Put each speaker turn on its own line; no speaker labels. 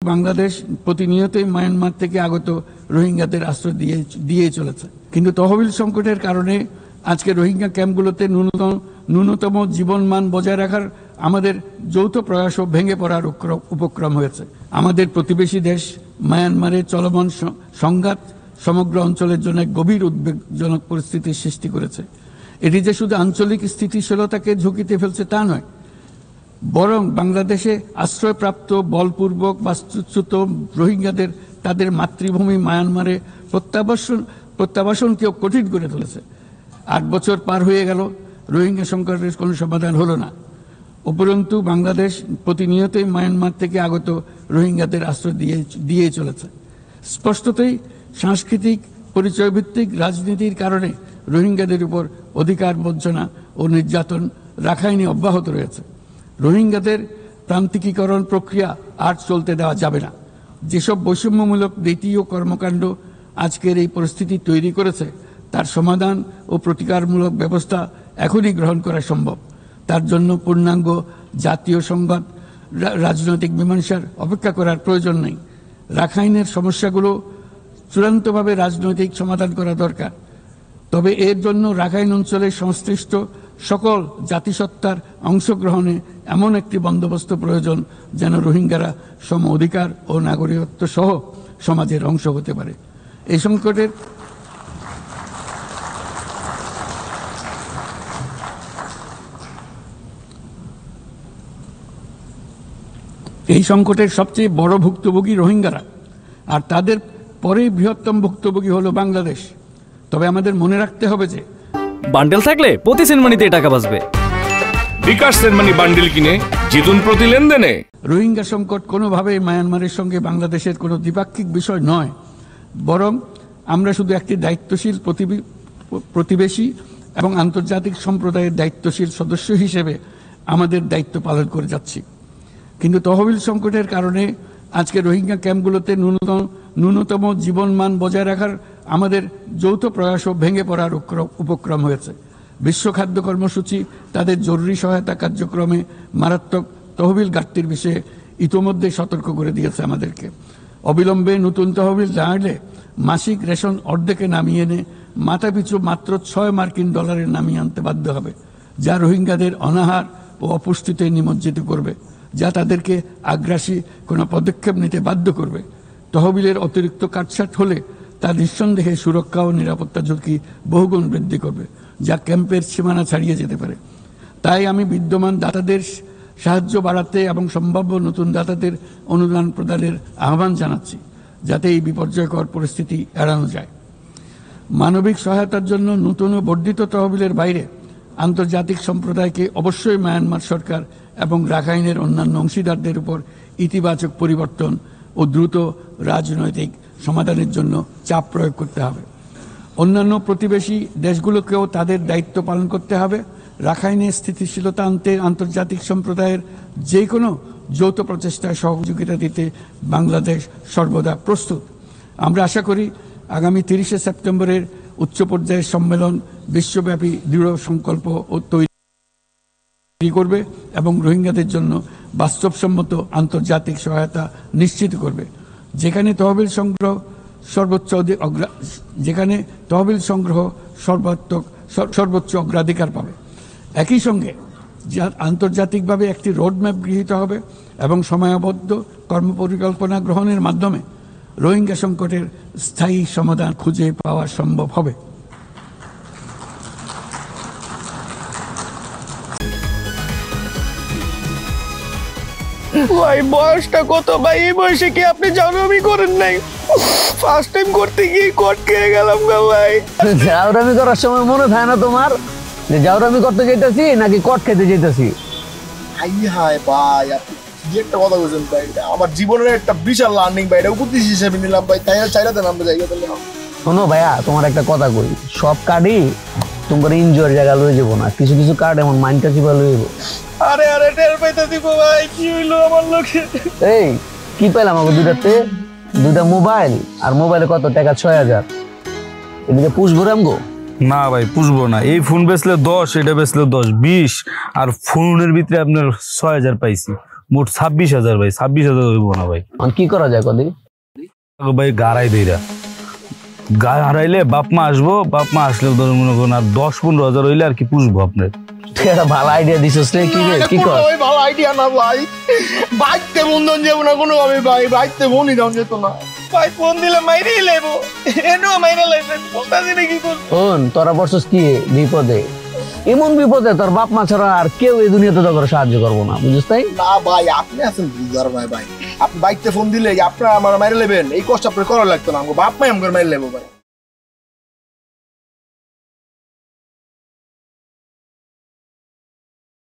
বাংলাদেশ প্রতিনিয়তই মায়ানমার থেকে আগত রোহিঙ্গাদের আশ্রয় দিয়ে চলেছে, কিন্তু তহবিল সংকটের কারণে আজকে রোহিঙ্গা ক্যাম্পগুলোতে ন্যূনতম জীবনমান বজায় রাখার আমাদের যৌথ প্রয়াসও ভেঙে পড়ার উপক্রম হয়েছে। আমাদের প্রতিবেশী দেশ মায়ানমারের চলমান সংঘাত সমগ্র অঞ্চলের জন্য গভীর উদ্বেগজনক পরিস্থিতির সৃষ্টি করেছে। এটি যে শুধু আঞ্চলিক স্থিতিশীলতাকে ঝুঁকিতে ফেলছে তা নয়, বরং বাংলাদেশে আশ্রয়প্রাপ্ত বলপূর্বক বাস্তুচ্যুত রোহিঙ্গাদের তাদের মাতৃভূমি মায়ানমারে প্রত্যাবাসনকেও কঠিন করে তুলেছে। 8 বছর পার হয়ে গেল, রোহিঙ্গা সংকটের কোনো সমাধান হলো না। উপরন্তু বাংলাদেশ প্রতিনিয়তই মায়ানমার থেকে আগত রোহিঙ্গাদের আশ্রয় দিয়ে চলেছে। স্পষ্টতই সাংস্কৃতিক পরিচয়ভিত্তিক রাজনীতির কারণে রোহিঙ্গাদের উপর অধিকার বঞ্চনা ও নির্যাতন রাখাইনে অব্যাহত রয়েছে। রোহিঙ্গাদের প্রান্তিকীকরণ প্রক্রিয়া আর চলতে দেওয়া যাবে না। যেসব বৈষম্যমূলক নীতি ও কর্মকাণ্ড আজকের এই পরিস্থিতি তৈরি করেছে, তার সমাধান ও প্রতিকারমূলক ব্যবস্থা এখনই গ্রহণ করা সম্ভব। তার জন্য পূর্ণাঙ্গ জাতীয় সংঘাত রাজনৈতিক মীমাংসার অপেক্ষা করার প্রয়োজন নেই। রাখাইনের সমস্যাগুলো চূড়ান্তভাবে রাজনৈতিক সমাধান করা দরকার। তবে এর জন্য রাখাইন অঞ্চলের সংশ্লিষ্ট সকল জাতিসত্তার অংশগ্রহণে এমন একটি বন্দোবস্ত প্রয়োজন যেন রোহিঙ্গারা সম অধিকার ও নাগরিকত্ব সহ সমাজের অংশ হতে পারে। এই সংকটের সবচেয়ে বড় ভুক্তভোগী রোহিঙ্গারা, আর তাদের পরেই বৃহত্তম ভুক্তভোগী হলো বাংলাদেশ। তবে আমাদের মনে রাখতে হবে যে
বান্ডেল থাকলে প্রতি সেনমানিতে টাকা বাঁচবে।
বিকাশ সেনমানি বান্ডেল কিনে জিতুন প্রতি লেনদেনে।
রোহিঙ্গা সংকট কোনোভাবেই মায়ানমারের সঙ্গে বাংলাদেশের কোনো দ্বিপাক্ষিক বিষয় নয়, বরং আমরা শুধু একটি দায়িত্বশীল প্রতিবেশী এবং আন্তর্জাতিক সম্প্রদায়ের দায়িত্বশীল সদস্য হিসেবে আমাদের দায়িত্ব পালন করে যাচ্ছি। কিন্তু তহবিল সংকটের কারণে আজকে রোহিঙ্গা ক্যাম্পগুলোতে ন্যূনতম জীবনমান বজায় রাখার আমাদের যৌথ প্রয়াসও ভেঙে পড়ার উপক্রম হয়েছে। বিশ্ব খাদ্য কর্মসূচি তাদের জরুরি সহায়তা কার্যক্রমে মারাত্মক তহবিল ঘাটতির বিষয়ে ইতোমধ্যে সতর্ক করে দিয়েছে আমাদেরকে। অবিলম্বে নতুন তহবিল না এলে মাসিক রেশন অর্ধেকে নামিয়ে এনে মাথাপিছু মাত্র $6 নামিয়ে আনতে বাধ্য হবে, যা রোহিঙ্গাদের অনাহার ও অপুষ্টিতে নিমজ্জিত করবে, যা তাদেরকে আগ্রাসী কোনো পদক্ষেপ নিতে বাধ্য করবে। তহবিলের অতিরিক্ত কাটছাট হলে তা নিঃসন্দেহে সুরক্ষা ও নিরাপত্তা ঝুঁকি বহুগুণ বৃদ্ধি করবে, যা ক্যাম্পের সীমানা ছাড়িয়ে যেতে পারে। তাই আমি বিদ্যমান দাতাদের সাহায্য বাড়াতে এবং সম্ভাব্য নতুন দাতাদের অনুদান প্রদানের আহ্বান জানাচ্ছি, যাতে এই বিপর্যয়কর পরিস্থিতি এড়ানো যায়। মানবিক সহায়তার জন্য নতুন ও বর্ধিত তহবিলের বাইরে আন্তর্জাতিক সম্প্রদায়কে অবশ্যই মায়ানমার সরকার এবং রাখাইনের অন্যান্য অংশীদারদের উপর ইতিবাচক পরিবর্তন ও দ্রুত রাজনৈতিক সমাধানের জন্য চাপ প্রয়োগ করতে হবে। অন্যান্য প্রতিবেশী দেশগুলোকেও তাদের দায়িত্ব পালন করতে হবে। রাখাইনে স্থিতিশীলতা আনতে আন্তর্জাতিক সম্প্রদায়ের যে কোনো যৌথ প্রচেষ্টায় সহযোগিতা দিতে বাংলাদেশ সর্বদা প্রস্তুত। আমরা আশা করি আগামী 30 সেপ্টেম্বরের উচ্চ পর্যায়ের সম্মেলন বিশ্বব্যাপী দৃঢ় সংকল্প ও তৈরি করবে এবং রোহিঙ্গাদের জন্য বাস্তবসম্মত আন্তর্জাতিক সহায়তা নিশ্চিত করবে, যেখানে তহবিল সংগ্রহ সর্বোচ্চ অগ্রাধিকার পাবে। একই সঙ্গে আন্তর্জাতিকভাবে একটি রোডম্যাপ গৃহীত হবে এবং সময়াবদ্ধ কর্মপরিকল্পনা গ্রহণের মাধ্যমে রোহিঙ্গা সংকটের স্থায়ী সমাধান খুঁজে পাওয়া সম্ভব হবে।
ভাই বয়সটা কত ভাই? এই বয়সে কি আপনি জাউরামি করেন নাই? ফার্স্ট টাইম করতে গিয়ে কট খেয়ে গেলাম গো ভাই।
জাউরামি করার সময় মনে থাকে না তোমার যে জাউরামি করতে যেতেছি নাকি কট খেতে যেতেছি?
হাই ভাই, আপনি কি একটা কথা বলছেন ভাই, আমার জীবনের একটা বিশাল লার্নিং ভাই, এটা উপদেশ হিসেবে নিলাম ভাই, তাই চাইলাতে নামতে জায়গা তাহলে।
শোনো ভাইয়া, তোমার একটা কথা কই, সব কার্ডই তোমার এনজয়ের জায়গা লয়ে যাবো না, কিছু কিছু কার্ড এমন মাইন্ডটা চিপা লয়ে যাবো।
আরে আরে টের পাইতে দিব ভাই, কি হইলো আমার লোকে?
এই কি পাইলাম আমাকে দুইটা মোবাইল, আর মোবাইলে কত টাকা? 6000। এদিকে পুষবো রামগো?
না ভাই পুষবো না, এই ফোন বেচলে 10, এটা বেচলে 10, 20, আর ফোনের ভিতরে আপনার 6000 পাইছি। মোট 26,000 ভাই, 26,000 হইব না ভাই।
এখন কি করা যায় কদি?
ভাই গাড়াই দেইরা গা হারাইলে বাপ মা আসবো, বাপ মা আসলে ধরুন মনে করুন আর 10-15,000 হইলে আর কি পুষবো আপনার।
তুই একটা ভালো আইডিয়া দিছিস রে, কি রে কি কর?
ওই ভালো আইডিয়া না ভাই, বাইকতে বন্ধন যাবো না কোনো ভাবে ভাই, বাইকতে বন্ধই দাম যেত না ভাই, ফোন দিলে মাইরেই লেবো, এনেও মাইরে লাইছেন, বলতাছি না কি করবো।
শোন, তোরা বসছিস কি বিপদে, এমন বিপদে তোর বাপ মা ছাড়া আর কেউ এই দুনিয়াতে তোর সাহায্য করবো না, বুঝিস তাই?
না ভাই, আপনি আছেন বুঝার ভাই, ভাই আপনি বাইকতে ফোন দিলে আপনার আমার মাইরে লেবেন, এই কষ্ট আপনার করা লাগতো না, আমার বাপ মাই আমার মাইরে লেবো ভাই।